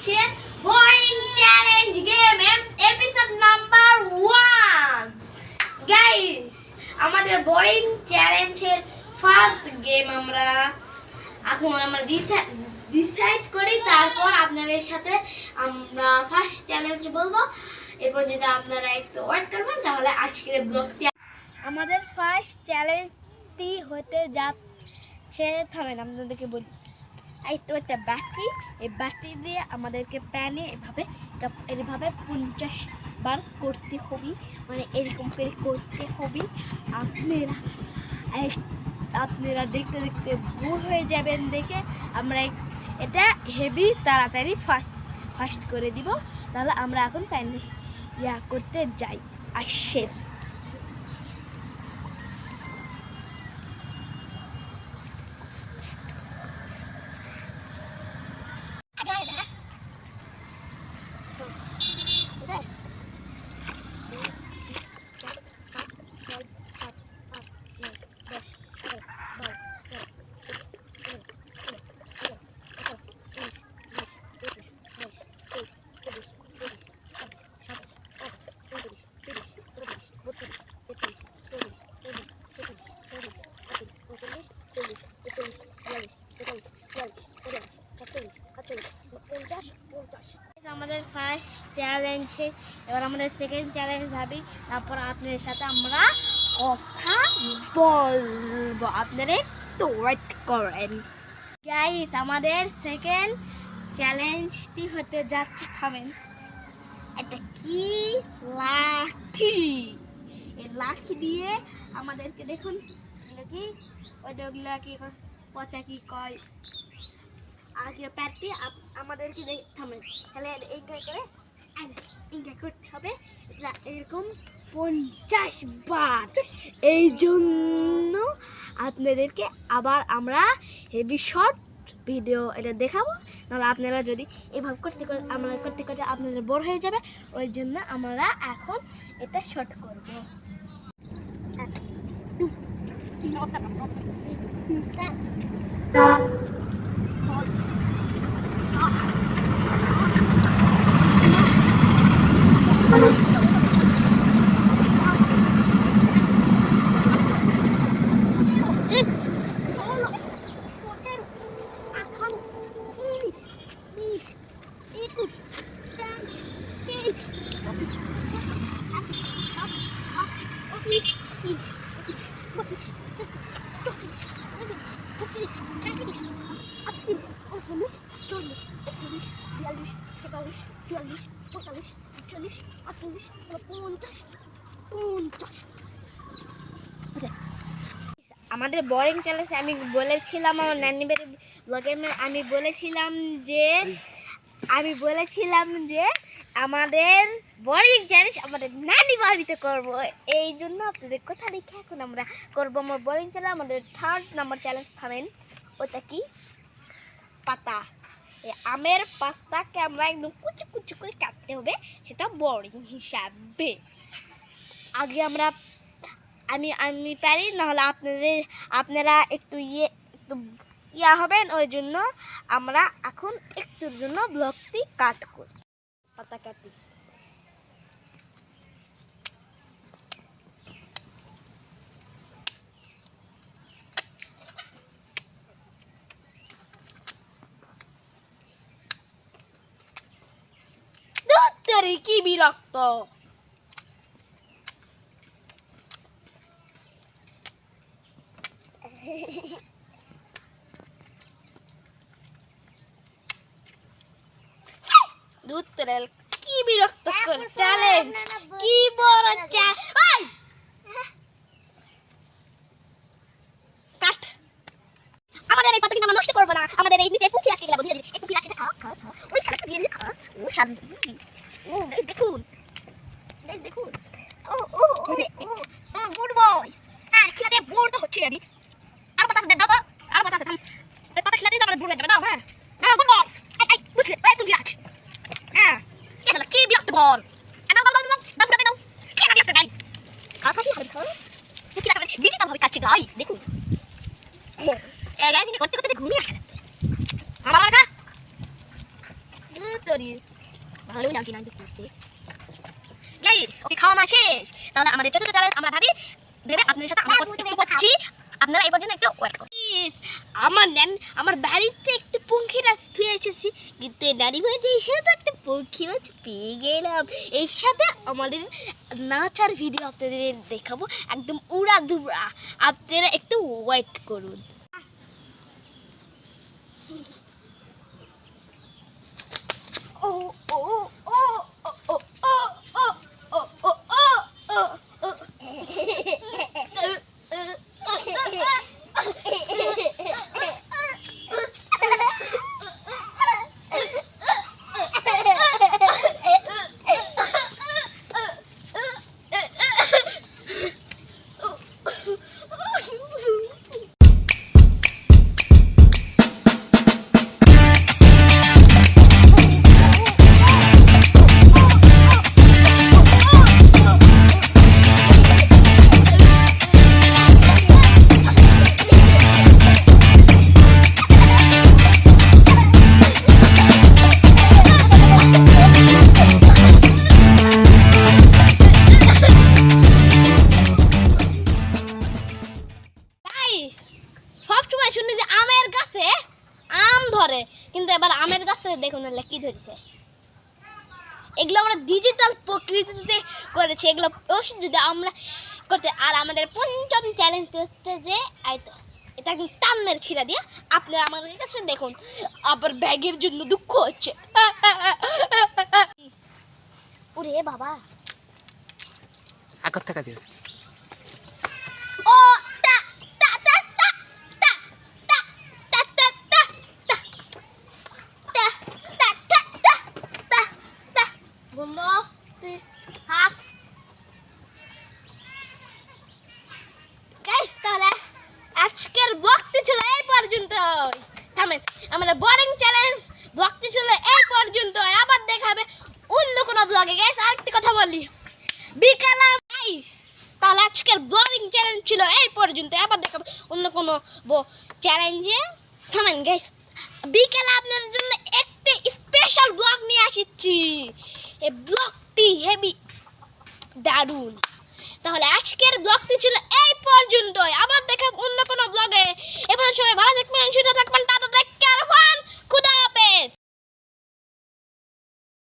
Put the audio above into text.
হচ্ছে boring challenge game episode number 1। Guys, আমাদের boring চ্যালেঞ্জের ফার্স্ট গেম আমরা ডিসাইড করি, তারপর আপনাদের সাথে আমরা ফার্স্ট চ্যালেঞ্জ বলবো। এরপর যদি আপনারা একটু ওয়েট করবেন তাহলে আজকের ব্লগটি আমাদের ফার্স্ট চ্যালেঞ্জটি হতে যাচ্ছে। থামেন, আপনাদেরকে বলি, একটা ব্যাটারি, এই ব্যাটারি দিয়ে আমাদেরকে প্যানে এভাবে 50 বার করতে হবে, মানে এরকম করে করতে হবে। আপনারা দেখতে দেখতে বোর হয়ে যাবেন দেখে। আমরা এটা হেভি তাড়াতাড়ি ফাস্ট করে দিব। তাহলে আমরা এখন প্যানে করতে যাই, আসেন। আমাদের ফার্স্ট চ্যালেঞ্জ, এবার আমাদের সেকেন্ড চ্যালেঞ্জ ভাবি, তারপর আপনাদের সাথে আমরা কথা বলবো। আপনারা একটু ওয়েট করেন। গাইস, আমাদের সেকেন্ড চ্যালেঞ্জটি হতে যাচ্ছে, থামেন, এটা কি লাঠি। এই লাঠি দিয়ে আমাদেরকে দেখুন কি ওইগুলা কি পচা কি কয় আগে প্যাটি আমাদেরকে থামেন, তাহলে এইটা করতে হবে এরকম 50 বার। এই জন্য আপনাদেরকে আবার আমরা হেভি শর্ট ভিডিও এটা দেখাবো, নাহলে আপনারা যদি এইভাবে করতে করতে আপনাদের বোর হয়ে যাবে। ওই জন্য আমরা এখন এটা শর্ট করব। আমাদের বোরিং চ্যালেঞ্জে আমি বলেছিলাম আমার নানি বাড়ির ব্লগে আমি বলেছিলাম যে আমাদের বোরিং চ্যালেঞ্জ আমাদের নানি বাড়িতে করব। এই জন্য আপনাদের কথা দেখে এখন আমরা করবো আমার বোরিং চ্যালেঞ্জ। আমাদের 3rd নাম্বার চ্যালেঞ্জ, থামেন, ওটা কি পাতা। এই আমের পাতাকে আমরা একদম কুচি কুচি করে কাটতে হবে, সেটা বোরিং হিসাবে। আগে আমি পারি, নাহলে আপনারা একটু ইয়া হবেন। ওই জন্য আমরা এখন একটুর জন্য ব্লগটি কাট করি, পাতা কাটি। কি বিরক্ত! কি বিরক্ত চ্যালেঞ্জ, কি বড় কাট। আমাদের এই পাতা কিন্তু আমরা নষ্ট করবো না। আমাদের এই নিচে পুঁকি আছে, বুঝিয়ে দিই, এই পুঁকি আছে, খাও খাও খাও, ওই খারাপ দিয়ে খাও, ও স্বাদ, ও দেখুন দেখুন, ও ও ও গুড বয়। আর খেলাতে বোর তো হচ্ছে আমি। আর পাতা দাও তো, আর পাতা আছে, এই পাতা খেলাতে আমরা বোর হয়ে যাবে। দাও, হ্যাঁ হ্যাঁ, গুড বয়। এই বুঝলে, এই পুঁকি আছে, হ্যাঁ কি বিরক্ত বল। দাও দাও দাও দাও দাও দাও দাও, কেন বিরক্ত গাইস, খাও খাও খাও, কি লাগবে ডিজিটাল ভাবে কাটছে গাইস, দেখুন। এই গাইস, করতে করতে ঘুমিয়ে আসে আমার লাগা। খিচুড়ি ভালোই লাগে না দেখতে। গাইস ওকে খাওয়া না শেষ, তাহলে আমাদের ছোট ছোট চ্যালেঞ্জ আমরা ভাবি ভেবে আপনাদের সাথে আমরা করছি। আপনারা এই পর্যন্ত একটু ওয়েট করুন। আমার বাড়িতে একটু পঙ্খিরাজ ধুয়ে এসেছি, কিন্তু নানি বাড়িতে এসে তো একটা পঙ্খিরাজ পেয়ে গেলাম। এর সাথে আমাদের নাচার ভিডিও আপনাদের দেখাবো, একদম উড়া ধুরা। আপনারা একটু ওয়েট করুন। ও ও ও ও ও সবসময় শুনি যে আমের গাছে আম ধরে, কিন্তু এবার আমের গাছে দেখুন কি ধরেছে। এগুলো আমরা ডিজিটাল প্রকৃতিতে করেছি, এগুলো যদি আমরা করতে। আর আমাদের পঞ্চম চ্যালেঞ্জ হচ্ছে যে এটা একদম টান্নের ছিঁড়া দিয়ে আপনারা আমাদের কাছে দেখুন। আবার ব্যাগের জন্য দুঃখ হচ্ছে। ওরে বাবা আগত থেকে ও আজকের ভক্তি ছিল এই পর্যন্ত। থামেন, আমাদের বোরিং চ্যালেঞ্জ ভক্তি ছিল এই পর্যন্ত। আবার দেখাবে অন্য কোনো ব্লগে। গাইস আরেকটা কথা বলি, বিকালে গাইস তাহলে আজকের বোরিং চ্যালেঞ্জ ছিল এই পর্যন্ত। আবার দেখাবে অন্য কোনো চ্যালেঞ্জে। থামেন গাইস, বিকালে আপনাদের জন্য একটি স্পেশাল ব্লগ নিয়ে আসছি। এই ব্লগটি হেভি দারুণ। তাহলে আজকের ব্লগটি ছিল এই পর্যন্ত। আবার দেখাব অন্য কোনো ব্লগে। এবার সবাই ভালো থাকবেন, সুস্থ থাকবেন। টাটা, টেক কেয়ার, খুদা হাফেজ।